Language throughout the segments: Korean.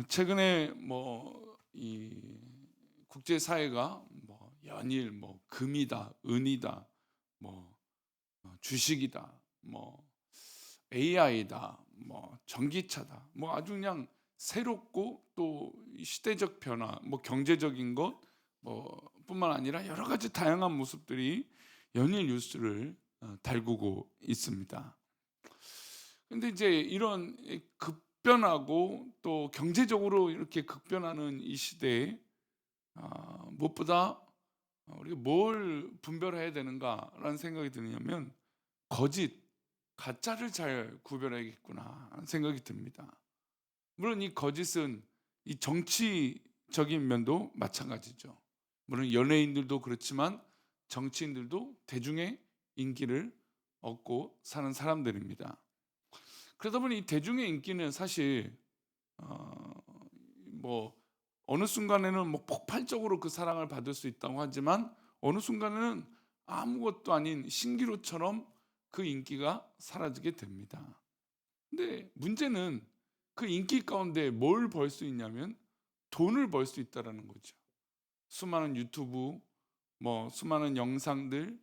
최근에 이 국제 사회가 연일 금이다, 은이다, 뭐 주식이다, AI다, 전기차다, 아주 그냥 새롭고 또 이 시대적 변화, 경제적인 것 뿐만 아니라 여러 가지 다양한 모습들이 연일 뉴스를 달구고 있습니다. 근데 이제 이런 급변하고 또 경제적으로 이렇게 급변하는 이 시대에 무엇보다 우리가 뭘 분별해야 되는가라는 생각이 드냐면 거짓, 가짜를 잘 구별해야겠구나 하는 생각이 듭니다. 물론 이 거짓은 이 정치적인 면도 마찬가지죠. 물론 연예인들도 그렇지만 정치인들도 대중의 인기를 얻고 사는 사람들입니다. 그러다 보니 이 대중의 인기는 사실 어 뭐 어느 순간에는 폭발적으로 그 사랑을 받을 수 있다고 하지만 어느 순간에는 아무것도 아닌 신기루처럼 그 인기가 사라지게 됩니다. 근데 문제는 그 인기 가운데 뭘 벌 수 있냐면 돈을 벌 수 있다라는 거죠. 수많은 유튜브, 수많은 영상들,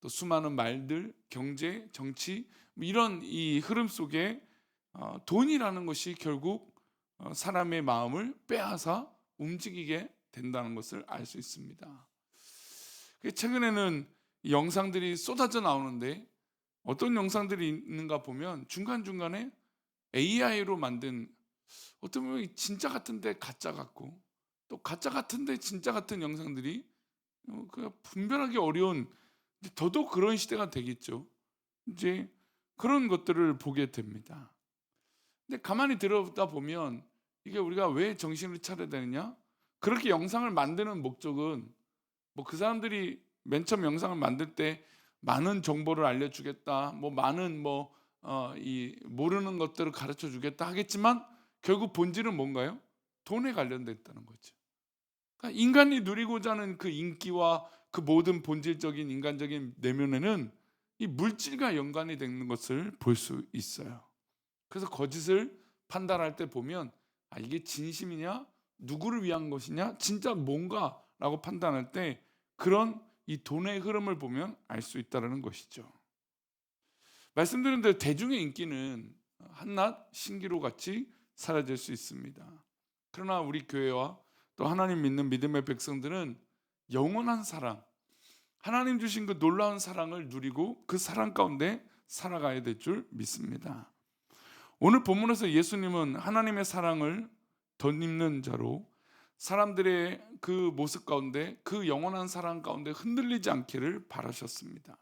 또 수많은 말들, 경제, 정치 이런 이 흐름 속에 돈이라는 것이 결국 사람의 마음을 빼앗아 움직이게 된다는 것을 알 수 있습니다. 최근에는 이 영상들이 쏟아져 나오는데 어떤 영상들이 있는가 보면 중간중간에 AI로 만든, 어떤 보면 진짜 같은데 가짜 같고 또 가짜 같은데 진짜 같은 영상들이 그 분별하기 어려운, 이제 더더욱 그런 시대가 되겠죠. 이제 그런 것들을 보게 됩니다. 근데 가만히 들여다 보면 이게 우리가 왜 정신을 차려야 되느냐? 그렇게 영상을 만드는 목적은 그 사람들이 맨 처음 영상을 만들 때 많은 정보를 알려주겠다, 많은 이 모르는 것들을 가르쳐 주겠다 하겠지만 결국 본질은 뭔가요? 돈에 관련돼 있다는 거죠. 그러니까 인간이 누리고자 하는 그 인기와 그 모든 본질적인 인간적인 내면에는 이 물질과 연관이 되는 것을 볼 수 있어요. 그래서 거짓을 판단할 때 보면 이게 진심이냐, 누구를 위한 것이냐, 진짜 뭔가라고 판단할 때 그런 이 돈의 흐름을 보면 알 수 있다는 것이죠. 말씀드린 대로 대중의 인기는 한낱 신기루 같이 사라질 수 있습니다. 그러나 우리 교회와 또 하나님 믿는 믿음의 백성들은 영원한 사랑, 하나님 주신 그 놀라운 사랑을 누리고 그 사랑 가운데 살아가야 될 줄 믿습니다. 오늘 본문에서 예수님은 하나님의 사랑을 덧입는 자로 사람들의 그 모습 가운데, 그 영원한 사랑 가운데 흔들리지 않기를 바라셨습니다.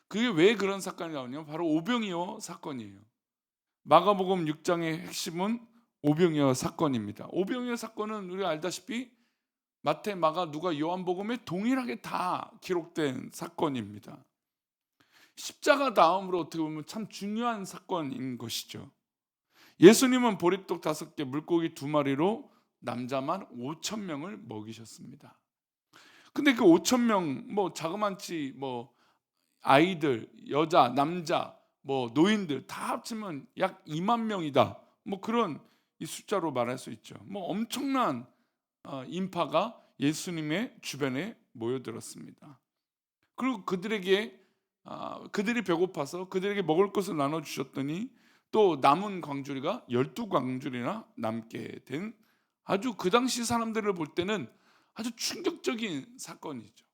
그게 왜 그런 사건이 나오냐면 바로 오병이어 사건이에요. 마가복음 6장의 핵심은 오병이어 사건입니다. 오병이어 사건은 우리가 알다시피 마태, 마가, 누가, 요한복음에 동일하게 다 기록된 사건입니다. 십자가 다음으로 어떻게 보면 참 중요한 사건인 것이죠. 예수님은 보리떡 5개, 물고기 2마리로 남자만 5천 명을 먹이셨습니다. 근데 그 5천 명, 자그만치 아이들, 여자, 남자, 노인들 다 합치면 약 2만 명이다. 그런 이 숫자로 말할 수 있죠. 엄청난 인파가 예수님의 주변에 모여들었습니다. 그리고 그들에게 그들이 배고파서 그들에게 먹을 것을 나눠 주셨더니 또 남은 광주리가 12광주리나 남게 된, 아주 그 당시 사람들을 볼 때는 아주 충격적인 사건이죠.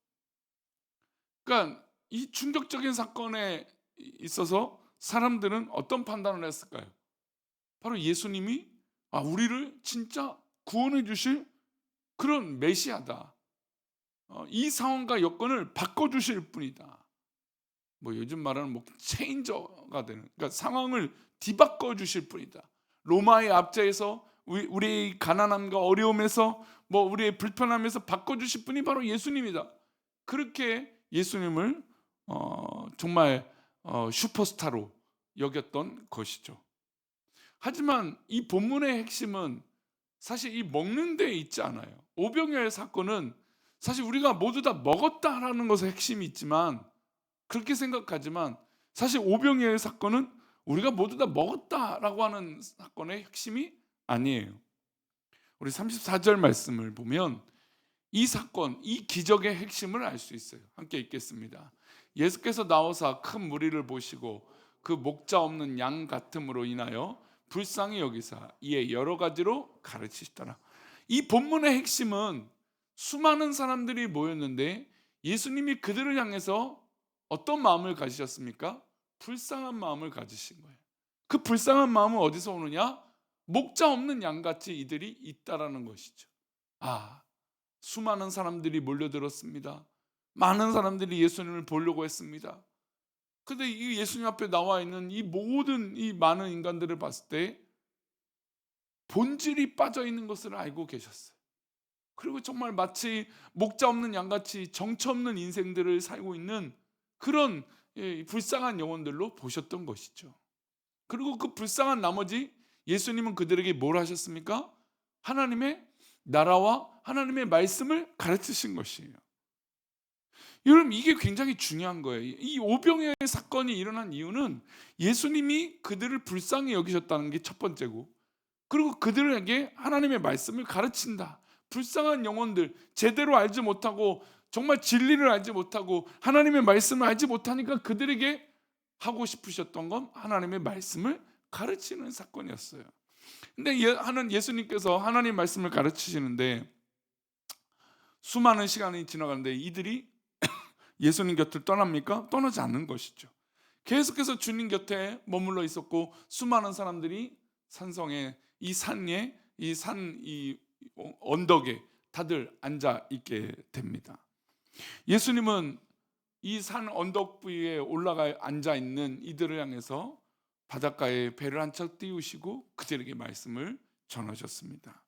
그러니까 이 충격적인 사건에 있어서 사람들은 어떤 판단을 했을까요? 바로 예수님이 우리를 진짜 구원해 주실 그런 메시아다. 이 상황과 여건을 바꿔 주실 분이다. 요즘 말하는 체인저가 되는, 그러니까 상황을 뒤바꿔 주실 분이다. 로마의 압제에서 우리의 가난함과 어려움에서 우리의 불편함에서 바꿔 주실 분이 바로 예수님이다. 그렇게 예수님을 정말 슈퍼스타로 여겼던 것이죠. 하지만 이 본문의 핵심은 사실 이 먹는 데 있지 않아요. 오병이어의 사건은 사실 우리가 모두 다 먹었다라는 것에 핵심이 있지만, 그렇게 생각하지만 사실 오병이어의 사건은 우리가 모두 다 먹었다라고 하는 사건의 핵심이 아니에요. 우리 34절 말씀을 보면 이 사건, 이 기적의 핵심을 알 수 있어요. 함께 읽겠습니다. 예수께서 나오사 큰 무리를 보시고 그 목자 없는 양 같음으로 인하여 불쌍히 여기사 이에 여러 가지로 가르치시더라. 이 본문의 핵심은 수많은 사람들이 모였는데 예수님이 그들을 향해서 어떤 마음을 가지셨습니까? 불쌍한 마음을 가지신 거예요. 그 불쌍한 마음은 어디서 오느냐? 목자 없는 양같이 이들이 있다라는 것이죠. 아, 수많은 사람들이 몰려들었습니다. 많은 사람들이 예수님을 보려고 했습니다. 근데 이 예수님 앞에 나와 있는 이 모든 이 많은 인간들을 봤을 때 본질이 빠져 있는 것을 알고 계셨어요. 그리고 정말 마치 목자 없는 양같이 정처 없는 인생들을 살고 있는 그런 불쌍한 영혼들로 보셨던 것이죠. 그리고 그 불쌍한 나머지 예수님은 그들에게 뭘 하셨습니까? 하나님의 나라와 하나님의 말씀을 가르치신 것이에요. 여러분, 이게 굉장히 중요한 거예요. 이 오병이어의 사건이 일어난 이유는 예수님이 그들을 불쌍히 여기셨다는 게 첫 번째고, 그리고 그들에게 하나님의 말씀을 가르친다. 불쌍한 영혼들, 제대로 알지 못하고 정말 진리를 알지 못하고 하나님의 말씀을 알지 못하니까 그들에게 하고 싶으셨던 건 하나님의 말씀을 가르치는 사건이었어요. 근데 예수님께서 하나님 말씀을 가르치시는데 수많은 시간이 지나가는데 이들이 예수님 곁을 떠납니까? 떠나지 않는 것이죠. 계속해서 주님 곁에 머물러 있었고 수많은 사람들이 산성에 이 언덕에 다들 앉아 있게 됩니다. 예수님은 이 산 언덕 부위에 올라가 앉아 있는 이들을 향해서 바닷가에 배를 한 척 띄우시고 그들에게 말씀을 전하셨습니다.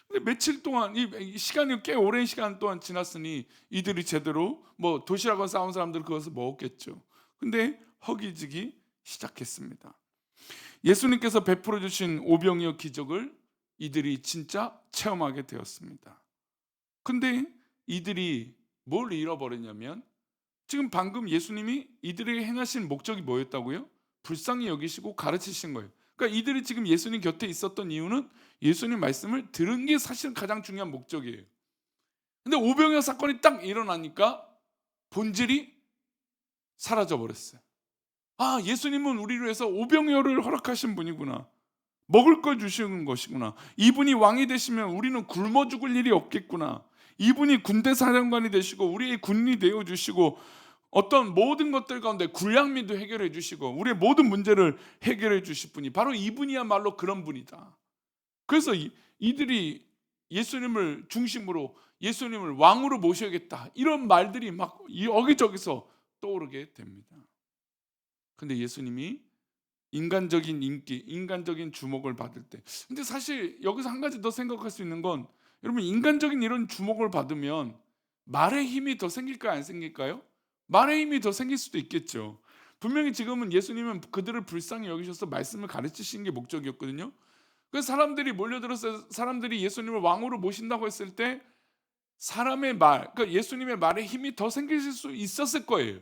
근데 며칠 동안 이 시간이 꽤 오랜 시간 동안 지났으니 이들이 제대로 뭐 도시락을 싸온 사람들은 그것을 먹었겠죠. 근데 허기지기 시작했습니다. 예수님께서 베풀어 주신 오병이어 기적을 이들이 진짜 체험하게 되었습니다. 근데 이들이 뭘 잃어버렸냐면 지금 방금 예수님이 이들에게 행하신 목적이 뭐였다고요? 불쌍히 여기시고 가르치신 거예요. 그러니까 이들이 지금 예수님 곁에 있었던 이유는 예수님 말씀을 들은 게 사실 가장 중요한 목적이에요. 근데 오병이어 사건이 딱 일어나니까 본질이 사라져 버렸어요. 아, 예수님은 우리를 위해서 오병이어를 허락하신 분이구나. 먹을 걸 주시는 것이구나. 이분이 왕이 되시면 우리는 굶어 죽을 일이 없겠구나. 이분이 군대 사령관이 되시고 우리의 군인이 되어 주시고 어떤 모든 것들 가운데 굴량미도 해결해 주시고 우리의 모든 문제를 해결해 주실 분이 바로 이분이야말로 그런 분이다. 그래서 이들이 예수님을 중심으로 예수님을 왕으로 모셔야겠다 이런 말들이 막 여기저기서 떠오르게 됩니다. 근데 예수님이 인간적인 인기, 인간적인 주목을 받을 때, 근데 사실 여기서 한 가지 더 생각할 수 있는 건 여러분, 인간적인 이런 주목을 받으면 말의 힘이 더 생길까요, 안 생길까요? 말의 힘이 더 생길 수도 있겠죠. 분명히 지금은 예수님은 그들을 불쌍히 여기셔서 말씀을 가르치시는 게 목적이었거든요. 그래서 사람들이 몰려들어서 사람들이 예수님을 왕으로 모신다고 했을 때 사람의 말, 그러니까 예수님의 말에 힘이 더 생길 수 있었을 거예요.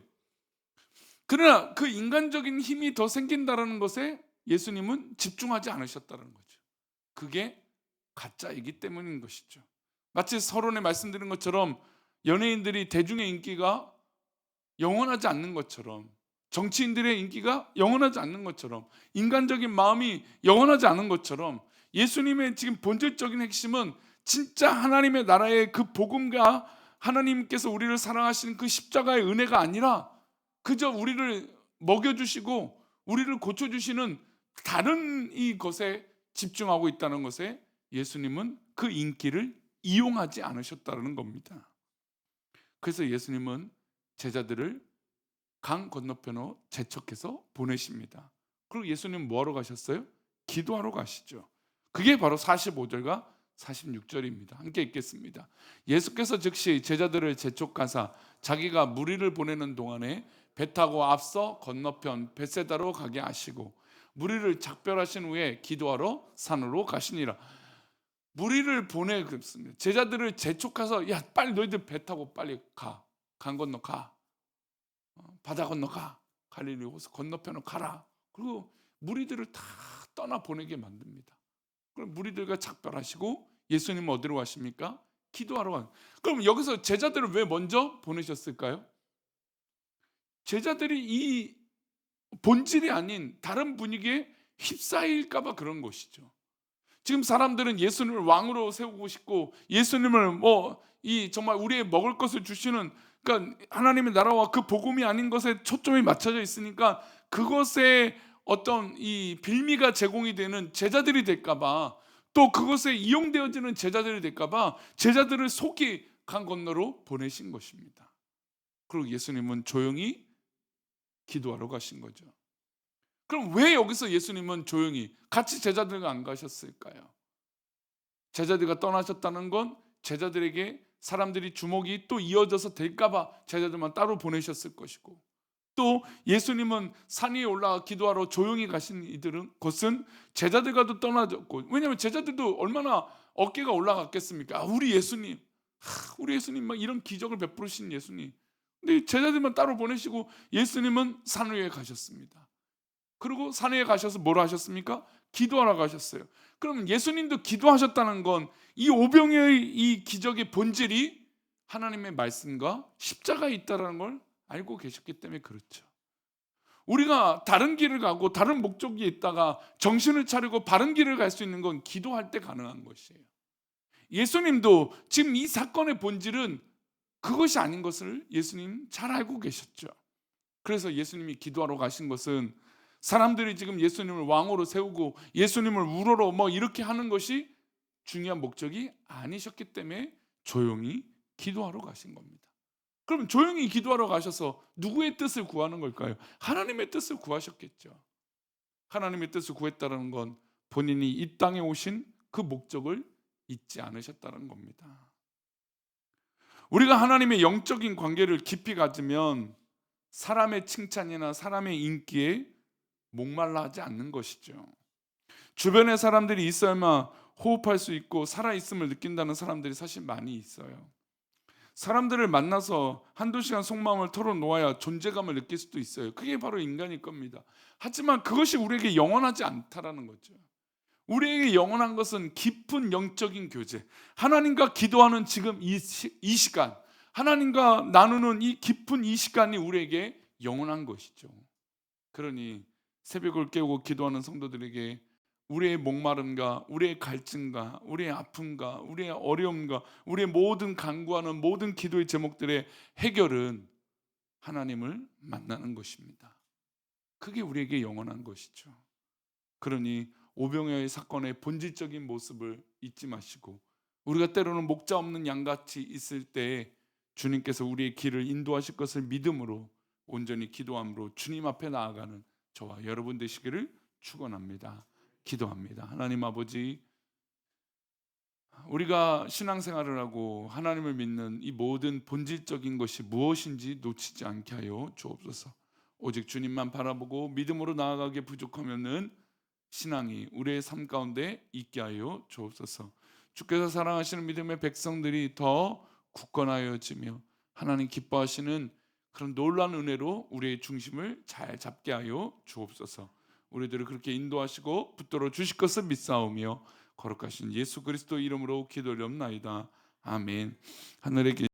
그러나 그 인간적인 힘이 더 생긴다라는 것에 예수님은 집중하지 않으셨다는 거죠. 그게 가짜이기 때문인 것이죠. 마치 서론에 말씀드린 것처럼 연예인들이 대중의 인기가 영원하지 않는 것처럼, 정치인들의 인기가 영원하지 않는 것처럼, 인간적인 마음이 영원하지 않은 것처럼 예수님의 지금 본질적인 핵심은 진짜 하나님의 나라의 그 복음과 하나님께서 우리를 사랑하시는 그 십자가의 은혜가 아니라 그저 우리를 먹여주시고 우리를 고쳐주시는 다른 이것에 집중하고 있다는 것에 예수님은 그 인기를 이용하지 않으셨다는 겁니다. 그래서 예수님은 제자들을 강 건너편으로 재촉해서 보내십니다. 그리고 예수님은 뭐하러 가셨어요? 기도하러 가시죠. 그게 바로 45절과 46절입니다. 함께 읽겠습니다. 예수께서 즉시 제자들을 재촉하사 자기가 무리를 보내는 동안에 배 타고 앞서 건너편 벳세다로 가게 하시고 무리를 작별하신 후에 기도하러 산으로 가시니라. 무리를 보내습니다. 제자들을 재촉해서 야, 빨리 너희들 배 타고 빨리 가. 강 건너 가. 바다 건너 가. 갈릴리 호수 건너편으로 가라. 그리고 무리들을 다 떠나 보내게 만듭니다. 그럼 무리들과 작별하시고 예수님은 어디로 가십니까? 기도하러 간. 그럼 여기서 제자들을 왜 먼저 보내셨을까요? 제자들이 이 본질이 아닌 다른 분위기에 휩싸일까 봐 그런 것이죠. 지금 사람들은 예수님을 왕으로 세우고 싶고 예수님을 이 정말 우리의 먹을 것을 주시는, 그러니까 하나님의 나라와 그 복음이 아닌 것에 초점이 맞춰져 있으니까 그것에 어떤 이 빌미가 제공이 되는 제자들이 될까 봐, 또 그것에 이용되어지는 제자들이 될까 봐 제자들을 속이 강 건너로 보내신 것입니다. 그리고 예수님은 조용히 기도하러 가신 거죠. 그럼 왜 여기서 예수님은 조용히 같이 제자들과 안 가셨을까요? 제자들과 떠나셨다는 건 제자들에게 사람들이 주목이 또 이어져서 될까 봐 제자들만 따로 보내셨을 것이고, 또 예수님은 산 위에 올라가 기도하러 조용히 가신 이들은 것은 제자들과도 떠나졌고, 왜냐하면 제자들도 얼마나 어깨가 올라갔겠습니까? 우리 예수님 막 이런 기적을 베푸신 예수님. 근데 제자들만 따로 보내시고 예수님은 산 위에 가셨습니다. 그리고 산 위에 가셔서 뭘 하셨습니까? 기도하러 가셨어요. 그러면 예수님도 기도하셨다는 건 이 오병이의 이 기적의 본질이 하나님의 말씀과 십자가에 있다는 걸 알고 계셨기 때문에 그렇죠. 우리가 다른 길을 가고 다른 목적이 있다가 정신을 차리고 바른 길을 갈 수 있는 건 기도할 때 가능한 것이에요. 예수님도 지금 이 사건의 본질은 그것이 아닌 것을 예수님 잘 알고 계셨죠. 그래서 예수님이 기도하러 가신 것은 사람들이 지금 예수님을 왕으로 세우고 예수님을 우러러 이렇게 하는 것이 중요한 목적이 아니셨기 때문에 조용히 기도하러 가신 겁니다. 그럼 조용히 기도하러 가셔서 누구의 뜻을 구하는 걸까요? 하나님의 뜻을 구하셨겠죠. 하나님의 뜻을 구했다는 건 본인이 이 땅에 오신 그 목적을 잊지 않으셨다는 겁니다. 우리가 하나님의 영적인 관계를 깊이 가지면 사람의 칭찬이나 사람의 인기에 목말라 하지 않는 것이죠. 주변에 사람들이 있어야만 호흡할 수 있고 살아있음을 느낀다는 사람들이 사실 많이 있어요. 사람들을 만나서 한두 시간 속마음을 털어놓아야 존재감을 느낄 수도 있어요. 그게 바로 인간일 겁니다. 하지만 그것이 우리에게 영원하지 않다라는 거죠. 우리에게 영원한 것은 깊은 영적인 교제, 하나님과 기도하는 지금 이 시간, 하나님과 나누는 이 깊은 이 시간이 우리에게 영원한 것이죠. 그러니 새벽을 깨우고 기도하는 성도들에게 우리의 목마름과 우리의 갈증과 우리의 아픔과 우리의 어려움과 우리의 모든 간구하는 모든 기도의 제목들의 해결은 하나님을 만나는 것입니다. 그게 우리에게 영원한 것이죠. 그러니 오병이어의 사건의 본질적인 모습을 잊지 마시고, 우리가 때로는 목자 없는 양같이 있을 때 주님께서 우리의 길을 인도하실 것을 믿음으로 온전히 기도함으로 주님 앞에 나아가는 저와 여러분 되시기를 축원합니다. 기도합니다. 하나님 아버지, 우리가 신앙생활을 하고 하나님을 믿는 이 모든 본질적인 것이 무엇인지 놓치지 않게 하여 주옵소서. 오직 주님만 바라보고 믿음으로 나아가기에 부족하면은 신앙이 우리의 삶 가운데 있게 하여 주옵소서. 주께서 사랑하시는 믿음의 백성들이 더 굳건하여지며 하나님 기뻐하시는 그런 놀라운 은혜로 우리의 중심을 잘 잡게 하여 주옵소서. 우리들을 그렇게 인도하시고 붙들어 주실 것을 믿사오며 거룩하신 예수 그리스도 이름으로 기도드리옵나이다. 아멘. 하늘에